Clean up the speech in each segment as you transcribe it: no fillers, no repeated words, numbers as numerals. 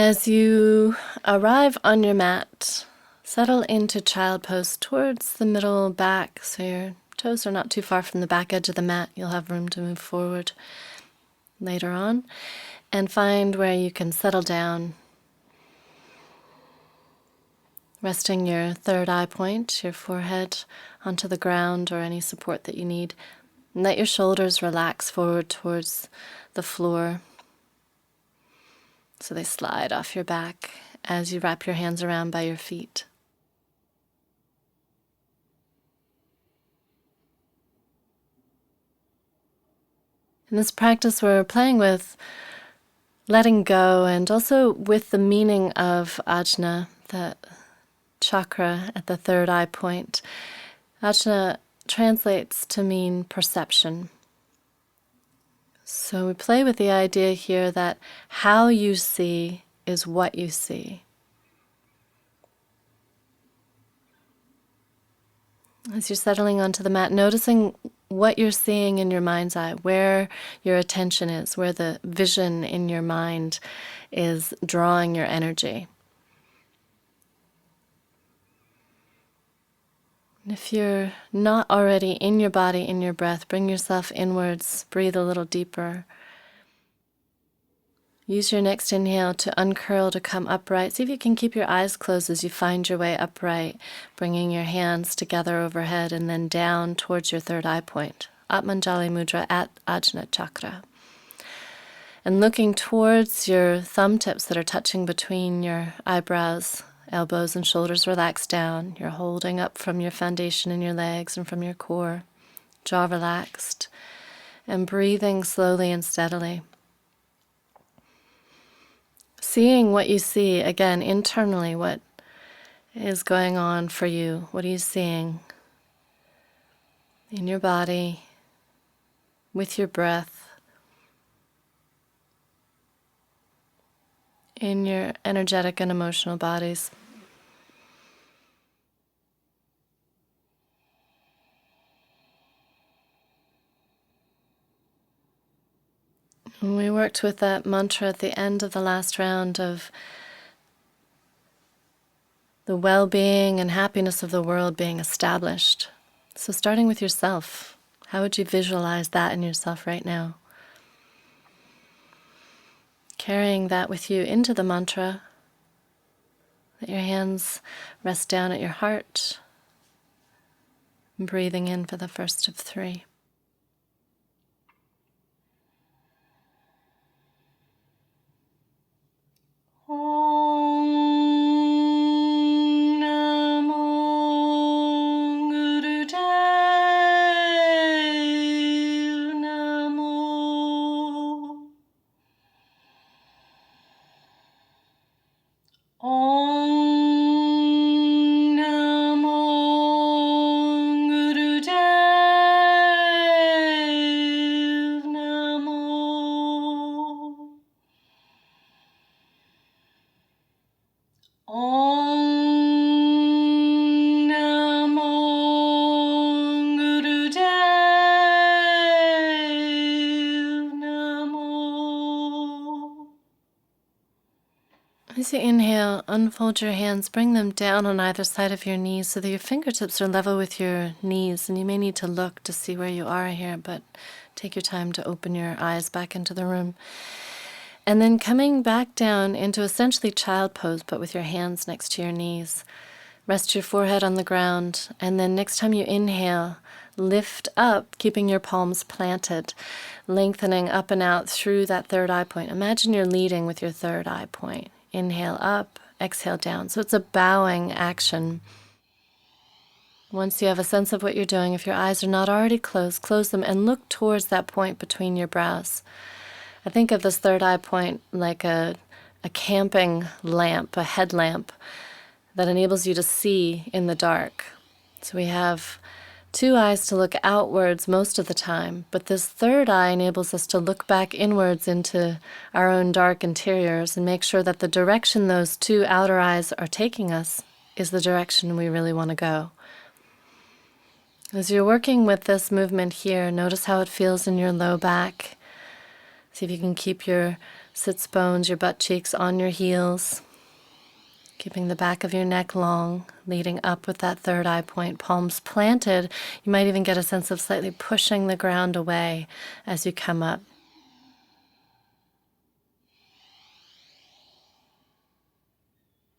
As you arrive on your mat, settle into child pose towards the middle back, so your toes are not too far from the back edge of the mat. You'll have room to move forward later on. And find where you can settle down, resting your third eye point, your forehead, onto the ground or any support that you need. And let your shoulders relax forward towards the floor so they slide off your back as you wrap your hands around by your feet. In this practice, we're playing with letting go and also with the meaning of ajna, that chakra at the third eye point. Ajna translates to mean perception. So we play with the idea here that how you see is what you see. As you're settling onto the mat, noticing what you're seeing in your mind's eye, where your attention is, where the vision in your mind is drawing your energy. And if you're not already in your body, in your breath, bring yourself inwards, breathe a little deeper. Use your next inhale to uncurl, to come upright. See if you can keep your eyes closed as you find your way upright, bringing your hands together overhead and then down towards your third eye point, Atmanjali Mudra at Ajna Chakra. And looking towards your thumb tips that are touching between your eyebrows, elbows and shoulders relaxed down. You're holding up from your foundation in your legs and from your core, jaw relaxed, and breathing slowly and steadily. Seeing what you see, again, internally, what is going on for you. What are you seeing in your body, with your breath, in your energetic and emotional bodies? We worked with that mantra at the end of the last round of the well-being and happiness of the world being established. So starting with yourself, how would you visualize that in yourself right now? Carrying that with you into the mantra. Let your hands rest down at your heart. Breathing in for the first of 3. As you inhale, unfold your hands, bring them down on either side of your knees so that your fingertips are level with your knees. And you may need to look to see where you are here, but take your time to open your eyes back into the room. And then coming back down into essentially child pose, but with your hands next to your knees. Rest your forehead on the ground, and then next time you inhale, lift up, keeping your palms planted, lengthening up and out through that third eye point. Imagine you're leading with your third eye point. Inhale up, exhale down. So it's a bowing action. Once you have a sense of what you're doing, if your eyes are not already closed, close them and look towards that point between your brows. I think of this third eye point like a camping lamp, a headlamp that enables you to see in the dark. So we have 2 eyes to look outwards most of the time, but this third eye enables us to look back inwards into our own dark interiors and make sure that the direction those 2 outer eyes are taking us is the direction we really want to go. As you're working with this movement here, notice how it feels in your low back. See if you can keep your sits bones, your butt cheeks on your heels, keeping the back of your neck long, leading up with that third eye point, palms planted. You might even get a sense of slightly pushing the ground away as you come up.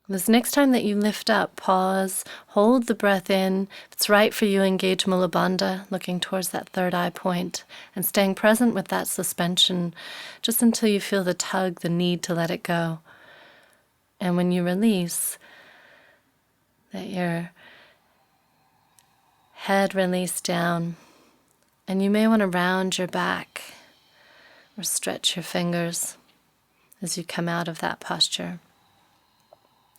This next time that you lift up, pause, hold the breath in. If it's right for you, engage Mula Bandha, looking towards that third eye point and staying present with that suspension just until you feel the tug, the need to let it go. And when you release, let your head release down. And you may want to round your back or stretch your fingers as you come out of that posture.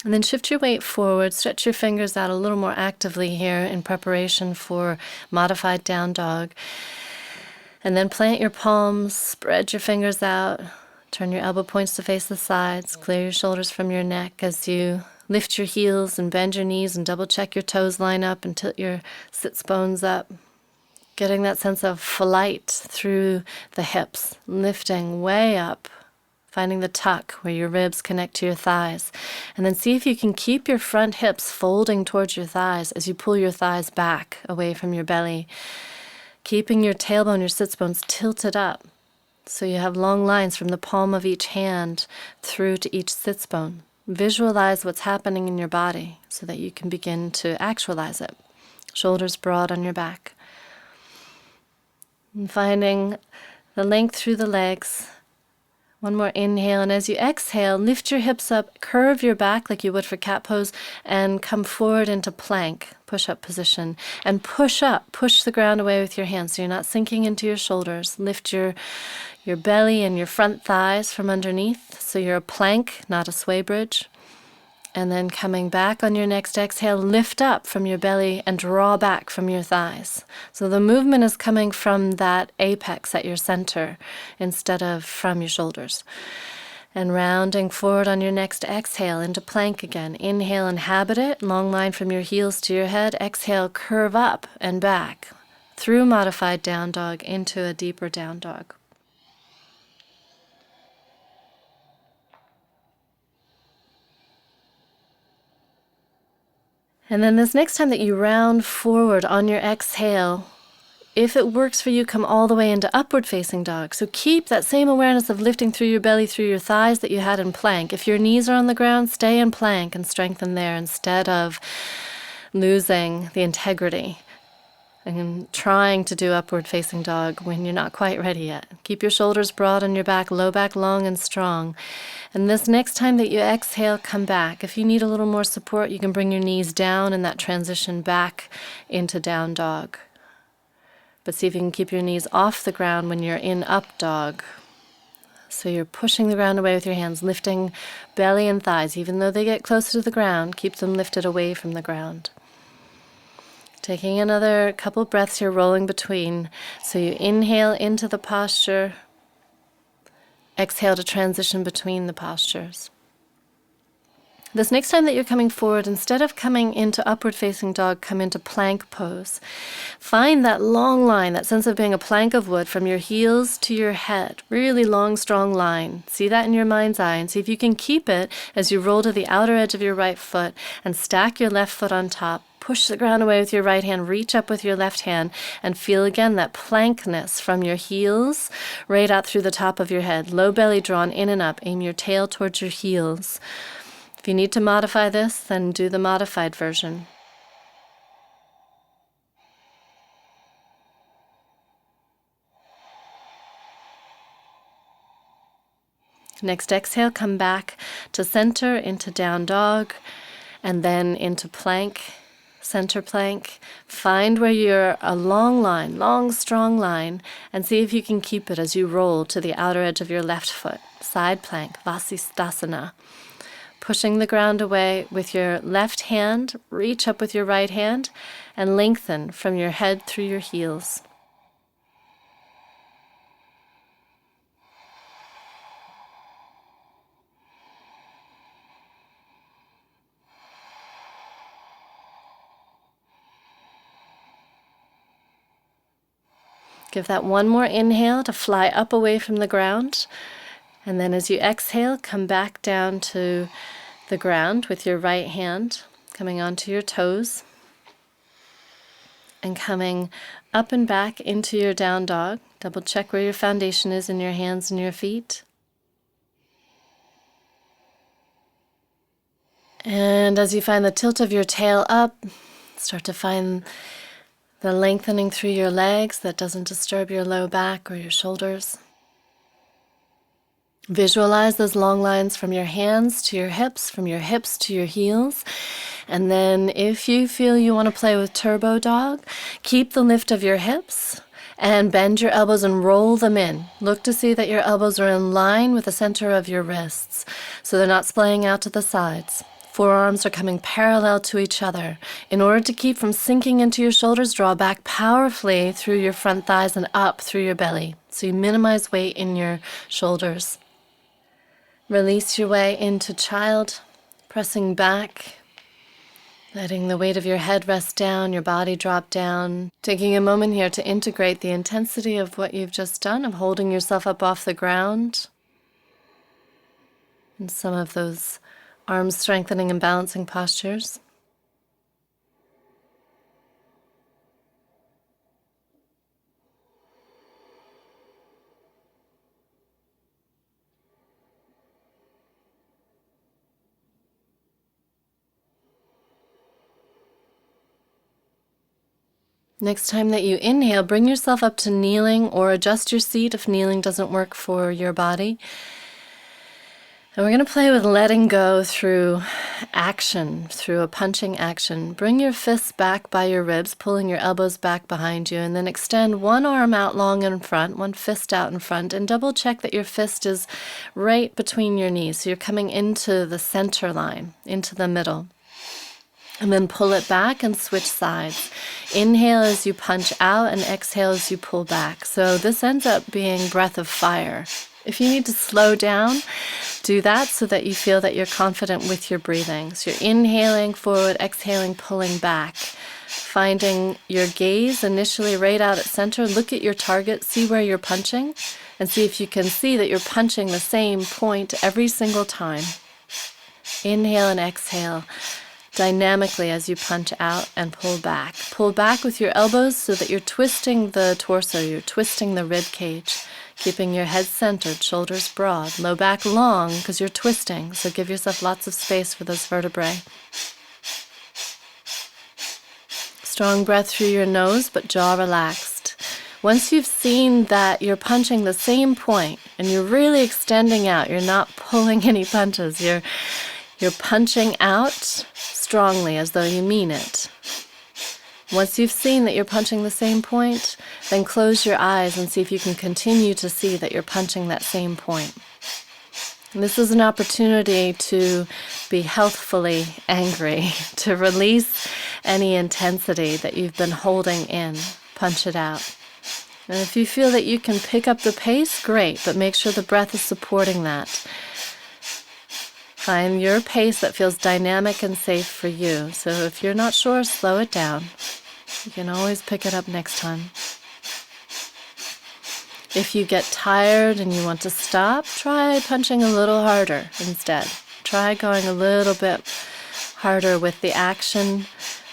And then shift your weight forward, stretch your fingers out a little more actively here in preparation for modified down dog. And then plant your palms, spread your fingers out, turn your elbow points to face the sides, clear your shoulders from your neck as you lift your heels and bend your knees and double check your toes line up and tilt your sits bones up. Getting that sense of flight through the hips, lifting way up. Finding the tuck where your ribs connect to your thighs. And then see if you can keep your front hips folding towards your thighs as you pull your thighs back away from your belly. Keeping your tailbone, your sits bones tilted up. So you have long lines from the palm of each hand through to each sits bone. Visualize what's happening in your body so that you can begin to actualize it. Shoulders broad on your back. And finding the length through the legs. One more inhale, and as you exhale, lift your hips up, curve your back like you would for cat pose, and come forward into plank, push-up position. And push up, push the ground away with your hands so you're not sinking into your shoulders. Lift your belly and your front thighs from underneath, so you're a plank, not a sway bridge. And then coming back on your next exhale, lift up from your belly and draw back from your thighs. So the movement is coming from that apex at your center instead of from your shoulders. And rounding forward on your next exhale into plank again. Inhale, inhabit it, long line from your heels to your head. Exhale, curve up and back through modified down dog into a deeper down dog. And then this next time that you round forward on your exhale, if it works for you, come all the way into upward facing dog. So keep that same awareness of lifting through your belly, through your thighs that you had in plank. If your knees are on the ground, stay in plank and strengthen there instead of losing the integrity and trying to do upward facing dog when you're not quite ready yet. Keep your shoulders broad on your back, low back long and strong. And this next time that you exhale, come back. If you need a little more support, you can bring your knees down in that transition back into down dog. But see if you can keep your knees off the ground when you're in up dog. So you're pushing the ground away with your hands, lifting belly and thighs. Even though they get closer to the ground, keep them lifted away from the ground. Taking another couple breaths here, rolling between. So you inhale into the posture. Exhale to transition between the postures. This next time that you're coming forward, instead of coming into upward facing dog, come into plank pose. Find that long line, that sense of being a plank of wood from your heels to your head. Really long, strong line. See that in your mind's eye and see if you can keep it as you roll to the outer edge of your right foot and stack your left foot on top. Push the ground away with your right hand, reach up with your left hand, and feel again that plankness from your heels right out through the top of your head. Low belly drawn in and up. Aim your tail towards your heels. If you need to modify this, then do the modified version. Next exhale, come back to center, into down dog, and then into plank. Center plank. Find where you're a long line, long, strong line, and see if you can keep it as you roll to the outer edge of your left foot. Side plank, Vasisthasana. Pushing the ground away with your left hand, reach up with your right hand, and lengthen from your head through your heels. Give that one more inhale to fly up away from the ground. And then as you exhale, come back down to the ground with your right hand, coming onto your toes, and coming up and back into your down dog. Double check where your foundation is in your hands and your feet. And as you find the tilt of your tail up, start to find the lengthening through your legs that doesn't disturb your low back or your shoulders. Visualize those long lines from your hands to your hips, from your hips to your heels. And then if you feel you want to play with Turbo Dog, keep the lift of your hips and bend your elbows and roll them in. Look to see that your elbows are in line with the center of your wrists, so they're not splaying out to the sides. Forearms are coming parallel to each other. In order to keep from sinking into your shoulders, draw back powerfully through your front thighs and up through your belly, so you minimize weight in your shoulders. Release your way into child, pressing back, letting the weight of your head rest down, your body drop down. Taking a moment here to integrate the intensity of what you've just done, of holding yourself up off the ground, and some of those arms strengthening and balancing postures. Next time that you inhale, bring yourself up to kneeling or adjust your seat if kneeling doesn't work for your body. And we're going to play with letting go through action, through a punching action. Bring your fists back by your ribs, pulling your elbows back behind you, and then extend one arm out long in front, one fist out in front, and double check that your fist is right between your knees. So you're coming into the center line, into the middle. And then pull it back and switch sides. Inhale as you punch out and exhale as you pull back. So this ends up being breath of fire. If you need to slow down, do that so that you feel that you're confident with your breathing. So you're inhaling forward, exhaling, pulling back. Finding your gaze initially right out at center. Look at your target, see where you're punching, and see if you can see that you're punching the same point every single time. Inhale and exhale dynamically as you punch out and pull back. Pull back with your elbows so that you're twisting the torso, you're twisting the rib cage, keeping your head centered, shoulders broad, low back long because you're twisting, so give yourself lots of space for those vertebrae. Strong breath through your nose, but jaw relaxed. Once you've seen that you're punching the same point and you're really extending out, you're not pulling any punches, you're punching out strongly as though you mean it. Once you've seen that you're punching the same point, then close your eyes and see if you can continue to see that you're punching that same point. And this is an opportunity to be healthfully angry, to release any intensity that you've been holding in. Punch it out. And if you feel that you can pick up the pace, great, but make sure the breath is supporting that. Find your pace that feels dynamic and safe for you. So if you're not sure, slow it down. You can always pick it up next time. If you get tired and you want to stop, try punching a little harder instead. Try going a little bit harder with the action,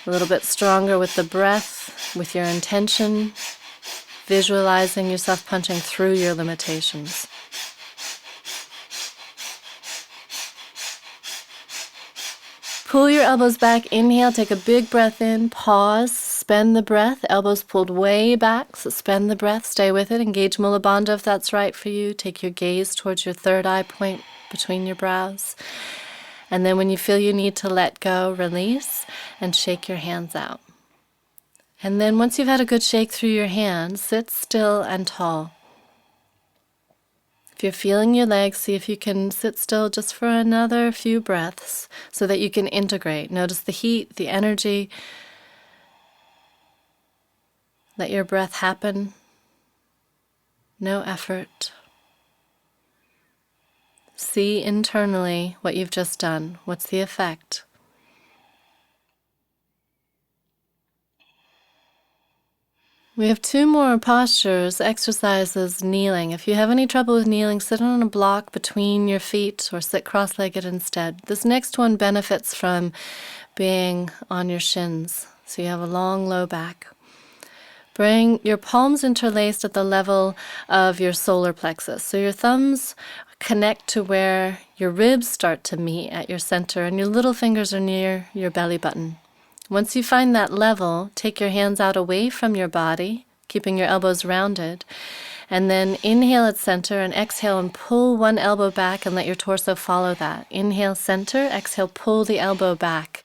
a little bit stronger with the breath, with your intention, visualizing yourself punching through your limitations. Pull your elbows back, inhale, take a big breath in, pause, suspend the breath, elbows pulled way back, suspend the breath, stay with it, engage Mula Bandha if that's right for you, take your gaze towards your third eye point between your brows, and then when you feel you need to let go, release, and shake your hands out. And then once you've had a good shake through your hands, sit still and tall. If you're feeling your legs, see if you can sit still just for another few breaths so that you can integrate. Notice the heat, the energy. Let your breath happen. No effort. See internally what you've just done. What's the effect? We have 2 more postures, exercises, kneeling. If you have any trouble with kneeling, sit on a block between your feet or sit cross-legged instead. This next one benefits from being on your shins, so you have a long, low back. Bring your palms interlaced at the level of your solar plexus. So your thumbs connect to where your ribs start to meet at your center, and your little fingers are near your belly button. Once you find that level, take your hands out away from your body, keeping your elbows rounded, and then inhale at center and exhale and pull one elbow back and let your torso follow that. Inhale, center, exhale, pull the elbow back.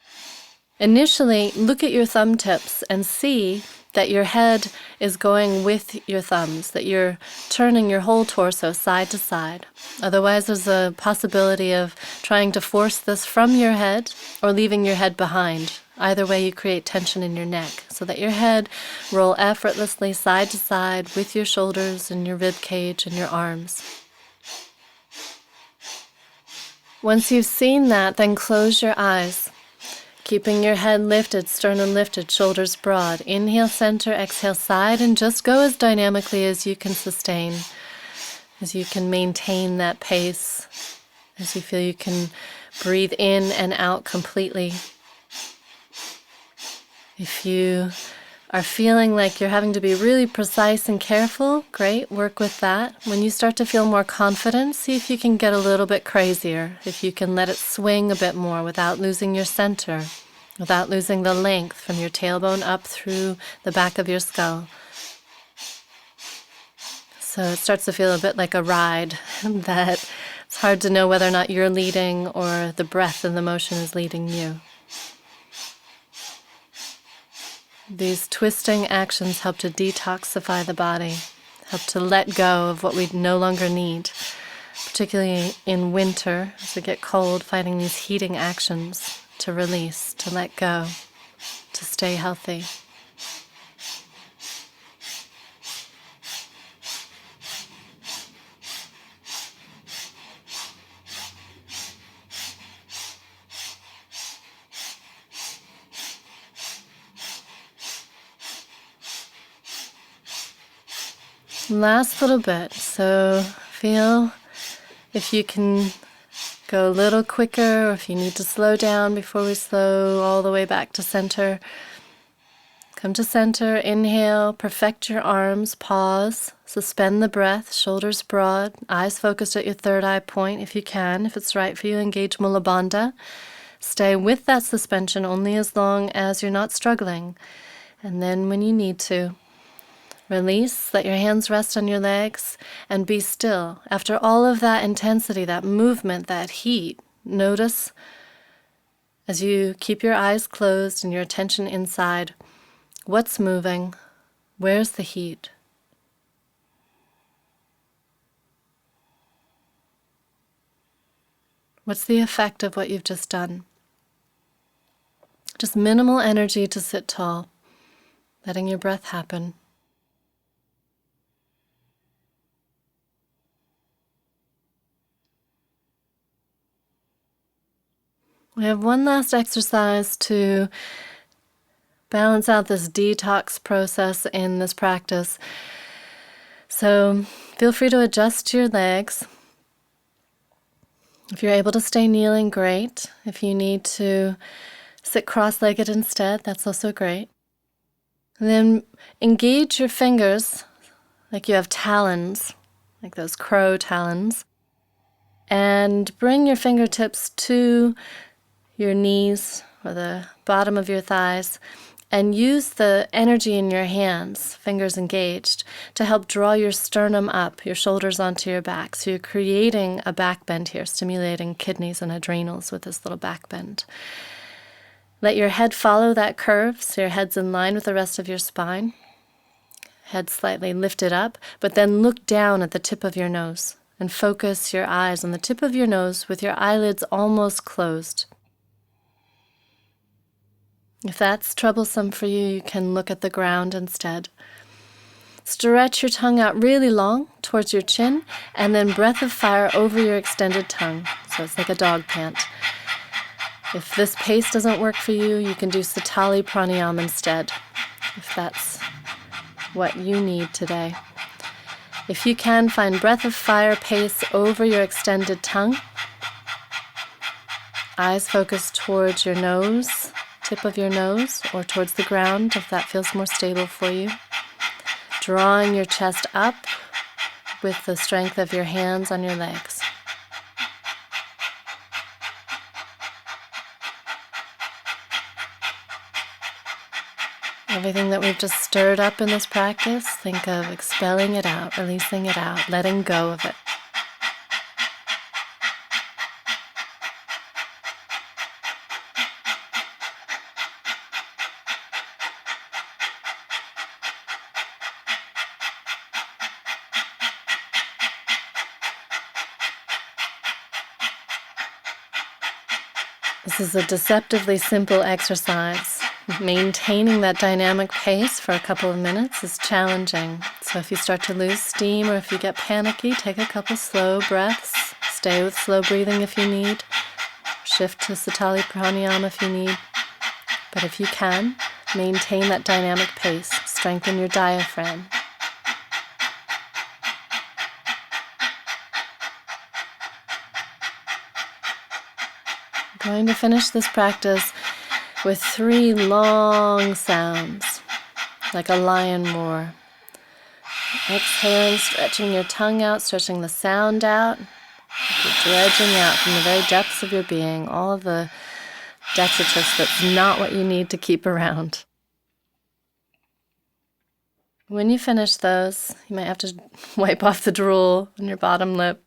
Initially, look at your thumb tips and see that your head is going with your thumbs, that you're turning your whole torso side to side. Otherwise, there's a possibility of trying to force this from your head or leaving your head behind. Either way, you create tension in your neck, so that your head roll effortlessly side to side with your shoulders and your rib cage and your arms. Once you've seen that, then close your eyes. Keeping your head lifted, sternum lifted, shoulders broad. Inhale, center, exhale, side, and just go as dynamically as you can sustain, as you can maintain that pace, as you feel you can breathe in and out completely. If you are feeling like you're having to be really precise and careful, great, work with that. When you start to feel more confident, see if you can get a little bit crazier, if you can let it swing a bit more without losing your center, without losing the length from your tailbone up through the back of your skull. So it starts to feel a bit like a ride, that it's hard to know whether or not you're leading or the breath and the motion is leading you. These twisting actions help to detoxify the body, help to let go of what we no longer need, particularly in winter as we get cold, finding these heating actions to release, to let go, to stay healthy. Last little bit, so feel if you can go a little quicker or if you need to slow down before we slow all the way back to center. Come to center, inhale, perfect your arms, pause, suspend the breath, shoulders broad, eyes focused at your third eye point if you can. If it's right for you, engage Mula Bandha. Stay with that suspension only as long as you're not struggling. And then when you need to, release, let your hands rest on your legs, and be still. After all of that intensity, that movement, that heat, notice as you keep your eyes closed and your attention inside, what's moving, where's the heat? What's the effect of what you've just done? Just minimal energy to sit tall, letting your breath happen. We have one last exercise to balance out this detox process in this practice. So feel free to adjust your legs. If you're able to stay kneeling, great. If you need to sit cross-legged instead, that's also great. And then engage your fingers like you have talons, like those crow talons, and bring your fingertips to your knees or the bottom of your thighs, and use the energy in your hands, fingers engaged, to help draw your sternum up, your shoulders onto your back. So you're creating a back bend here, stimulating kidneys and adrenals with this little back bend. Let your head follow that curve, so your head's in line with the rest of your spine. Head slightly lifted up, but then look down at the tip of your nose and focus your eyes on the tip of your nose with your eyelids almost closed. If that's troublesome for you, you can look at the ground instead. Stretch your tongue out really long towards your chin, and then breath of fire over your extended tongue. So it's like a dog pant. If this pace doesn't work for you, you can do Satali Pranayama instead, if that's what you need today. If you can, find breath of fire pace over your extended tongue. Eyes focused towards your nose, tip of your nose, or towards the ground if that feels more stable for you. Drawing your chest up with the strength of your hands on your legs. Everything that we've just stirred up in this practice, think of expelling it out, releasing it out, letting go of it. This is a deceptively simple exercise. Maintaining that dynamic pace for a couple of minutes is challenging. So if you start to lose steam or if you get panicky, take a couple slow breaths. Stay with slow breathing if you need. Shift to Satali Pranayama if you need. But if you can, maintain that dynamic pace. Strengthen your diaphragm. I'm going to finish this practice with 3 long sounds, like a lion roar. Exhaling, stretching your tongue out, stretching the sound out. You're dredging out from the very depths of your being all of the detritus that's not what you need to keep around. When you finish those, you might have to wipe off the drool on your bottom lip.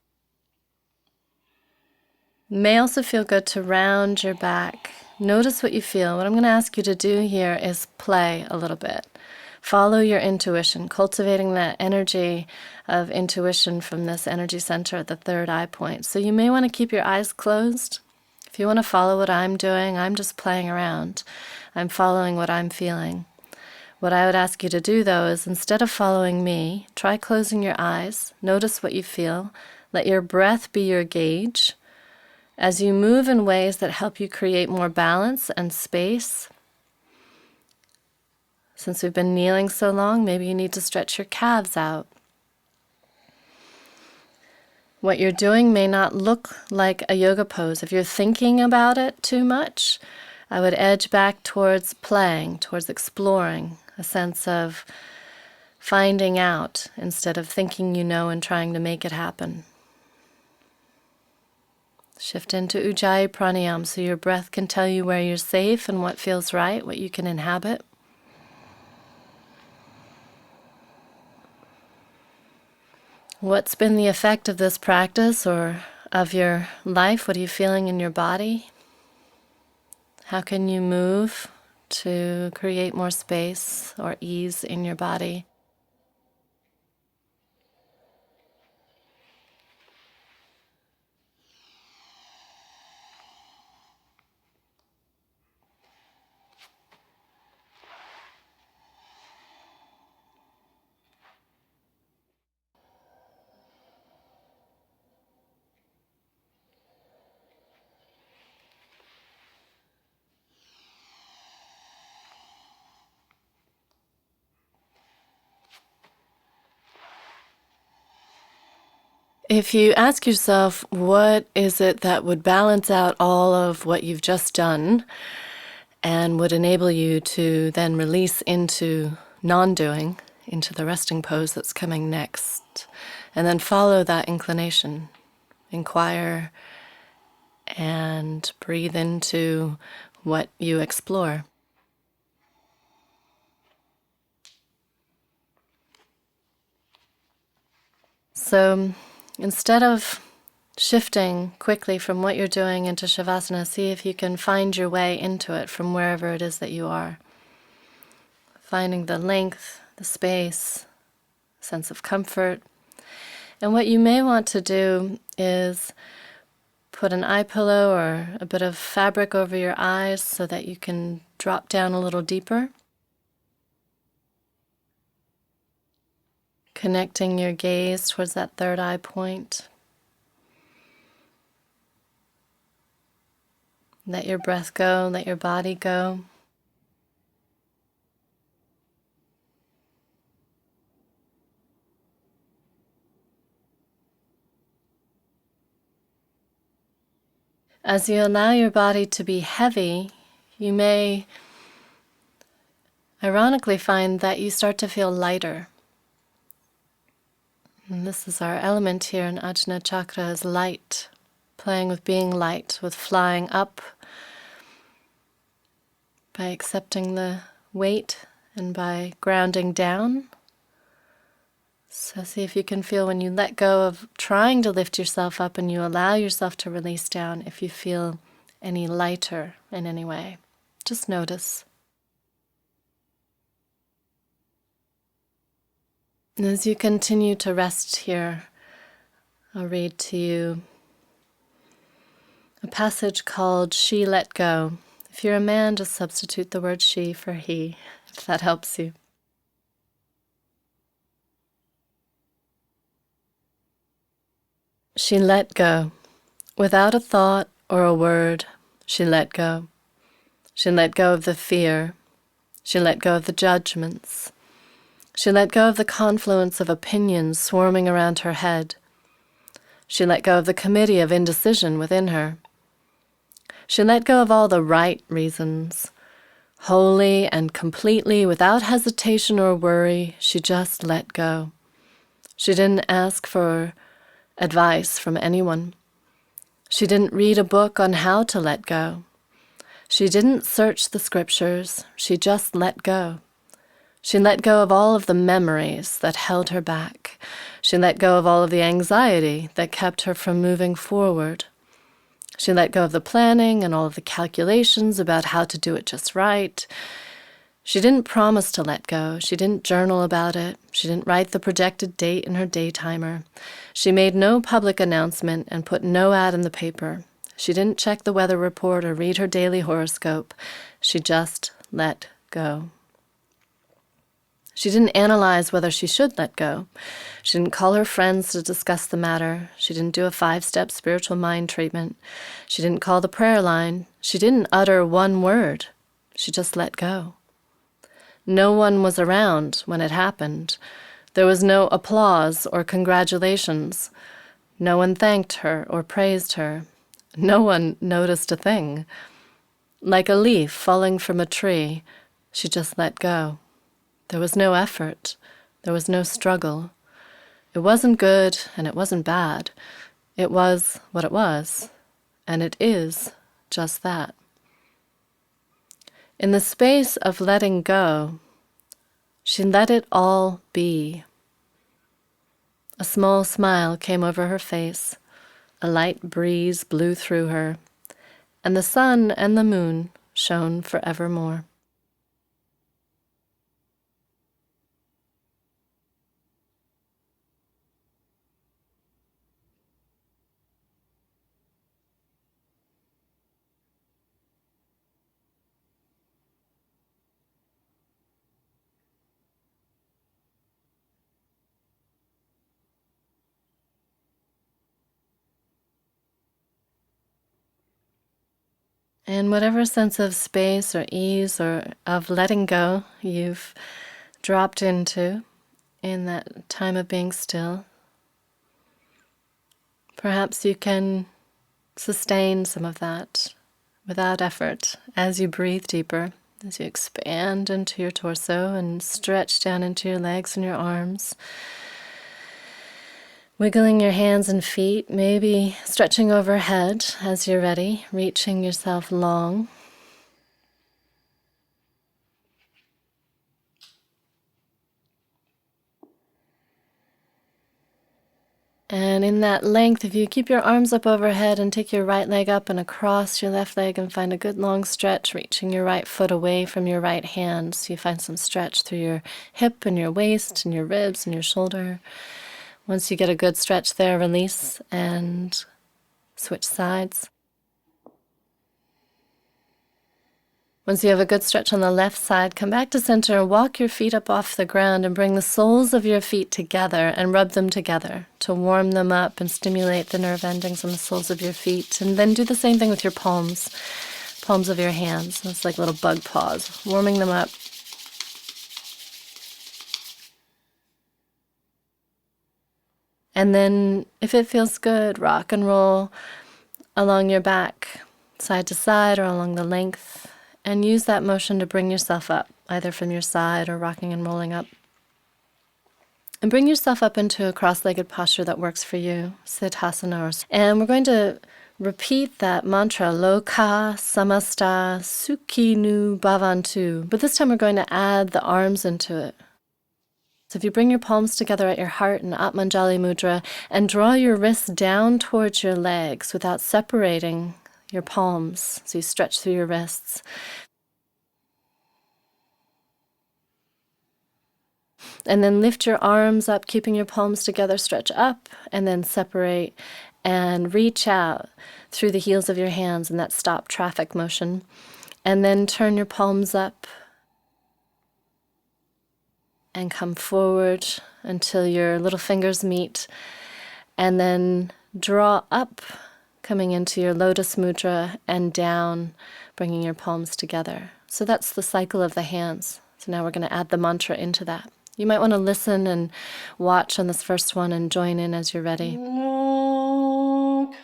It may also feel good to round your back. Notice what you feel. What I'm going to ask you to do here is play a little bit. Follow your intuition, cultivating that energy of intuition from this energy center at the third eye point. So you may want to keep your eyes closed. If you want to follow what I'm doing, I'm just playing around. I'm following what I'm feeling. What I would ask you to do, though, is instead of following me, try closing your eyes. Notice what you feel. Let your breath be your gauge. As you move in ways that help you create more balance and space, since we've been kneeling so long, maybe you need to stretch your calves out. What you're doing may not look like a yoga pose. If you're thinking about it too much, I would edge back towards playing, towards exploring, a sense of finding out instead of thinking you know and trying to make it happen. Shift into Ujjayi Pranayama so your breath can tell you where you're safe and what feels right, what you can inhabit. What's been the effect of this practice or of your life? What are you feeling in your body? How can you move to create more space or ease in your body? If you ask yourself, what is it that would balance out all of what you've just done and would enable you to then release into non-doing, into the resting pose that's coming next, and then follow that inclination. Inquire and breathe into what you explore. So instead of shifting quickly from what you're doing into Shavasana, see if you can find your way into it from wherever it is that you are. Finding the length, the space, sense of comfort. And what you may want to do is put an eye pillow or a bit of fabric over your eyes so that you can drop down a little deeper. Connecting your gaze towards that third eye point. Let your breath go, let your body go. As you allow your body to be heavy, you may ironically find that you start to feel lighter. And this is our element here in Ajna Chakra, is light, playing with being light, with flying up by accepting the weight and by grounding down. So see if you can feel when you let go of trying to lift yourself up and you allow yourself to release down, if you feel any lighter in any way. Just notice. And as you continue to rest here, I'll read to you a passage called She Let Go. If you're a man, just substitute the word she for he, if that helps you. She let go. Without a thought or a word, she let go. She let go of the fear. She let go of the judgments. She let go of the confluence of opinions swarming around her head. She let go of the committee of indecision within her. She let go of all the right reasons. Wholly and completely, without hesitation or worry, she just let go. She didn't ask for advice from anyone. She didn't read a book on how to let go. She didn't search the scriptures. She just let go. She let go of all of the memories that held her back. She let go of all of the anxiety that kept her from moving forward. She let go of the planning and all of the calculations about how to do it just right. She didn't promise to let go. She didn't journal about it. She didn't write the projected date in her day timer. She made no public announcement and put no ad in the paper. She didn't check the weather report or read her daily horoscope. She just let go. She didn't analyze whether she should let go. She didn't call her friends to discuss the matter. She didn't do a 5-step spiritual mind treatment. She didn't call the prayer line. She didn't utter one word. She just let go. No one was around when it happened. There was no applause or congratulations. No one thanked her or praised her. No one noticed a thing. Like a leaf falling from a tree, she just let go. There was no effort. There was no struggle. It wasn't good and it wasn't bad. It was what it was, and it is just that. In the space of letting go, she let it all be. A small smile came over her face, a light breeze blew through her, and the sun and the moon shone forevermore. And whatever sense of space or ease or of letting go you've dropped into in that time of being still, perhaps you can sustain some of that without effort as you breathe deeper, as you expand into your torso and stretch down into your legs and your arms. Wiggling your hands and feet, maybe stretching overhead as you're ready, reaching yourself long. And in that length, if you keep your arms up overhead and take your right leg up and across your left leg and find a good long stretch, reaching your right foot away from your right hand, so you find some stretch through your hip and your waist and your ribs and your shoulder. Once you get a good stretch there, release and switch sides. Once you have a good stretch on the left side, come back to center and walk your feet up off the ground and bring the soles of your feet together and rub them together to warm them up and stimulate the nerve endings on the soles of your feet. And then do the same thing with your palms of your hands. It's like little bug paws, warming them up. And then, if it feels good, rock and roll along your back, side to side or along the length, and use that motion to bring yourself up, either from your side or rocking and rolling up. And bring yourself up into a cross-legged posture that works for you, Siddhasana. And we're going to repeat that mantra, Loka Samasta Sukhinu Bhavantu. But this time we're going to add the arms into it. So if you bring your palms together at your heart in Atmanjali Mudra and draw your wrists down towards your legs without separating your palms, so you stretch through your wrists. And then lift your arms up, keeping your palms together, stretch up, and then separate and reach out through the heels of your hands in that stop traffic motion. And then turn your palms up and come forward until your little fingers meet. And then draw up, coming into your lotus mudra, and down, bringing your palms together. So that's the cycle of the hands. So now we're going to add the mantra into that. You might want to listen and watch on this first one and join in as you're ready. Loka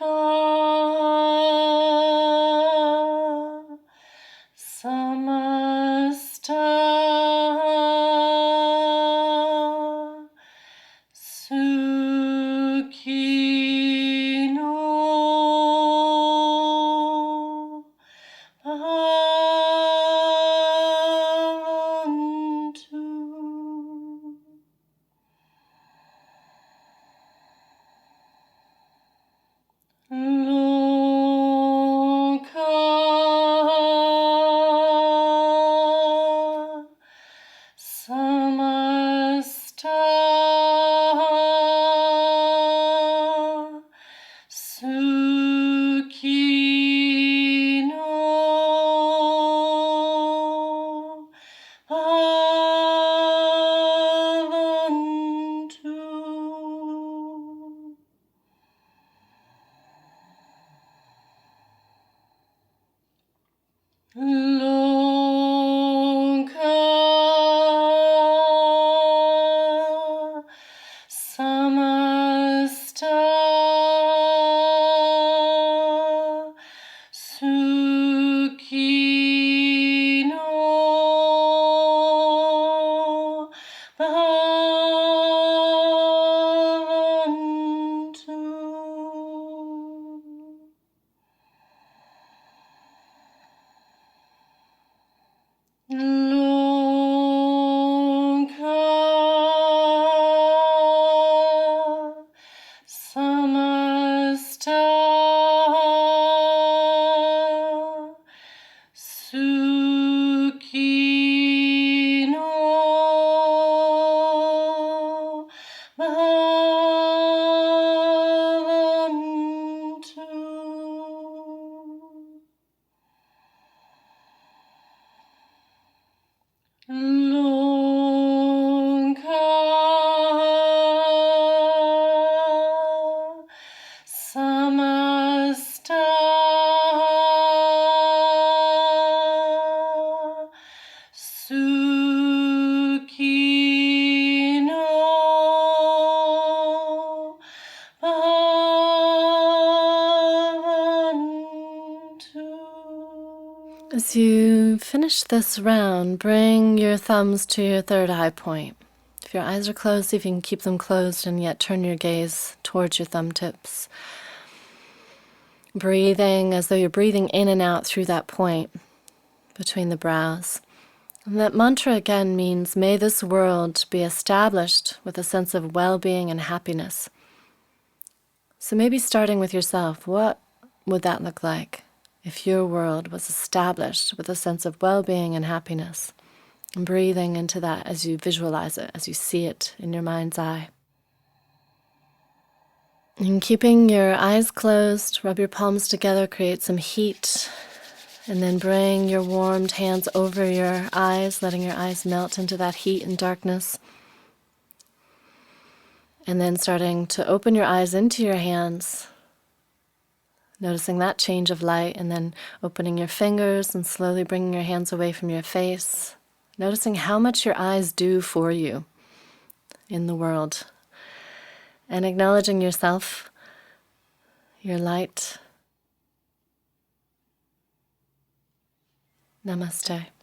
samasta sukhino bhavantu. Loka samasta sukhino bhavantu. Loka samasta sukhino bhavantu. Loka samasta sukhino bhavantu. Loka samasta sukhino bhavantu. As you finish this round, bring your thumbs to your third eye point. If your eyes are closed, see if you can keep them closed and yet turn your gaze towards your thumb tips. Breathing as though you're breathing in and out through that point between the brows. And that mantra again means, may this world be established with a sense of well-being and happiness. So maybe starting with yourself, what would that look like if your world was established with a sense of well-being and happiness? And breathing into that as you visualize it, as you see it in your mind's eye. And keeping your eyes closed, rub your palms together, create some heat, and then bring your warmed hands over your eyes, letting your eyes melt into that heat and darkness. And then starting to open your eyes into your hands, noticing that change of light, and then opening your fingers and slowly bringing your hands away from your face. Noticing how much your eyes do for you in the world. And acknowledging yourself, your light, Namaste.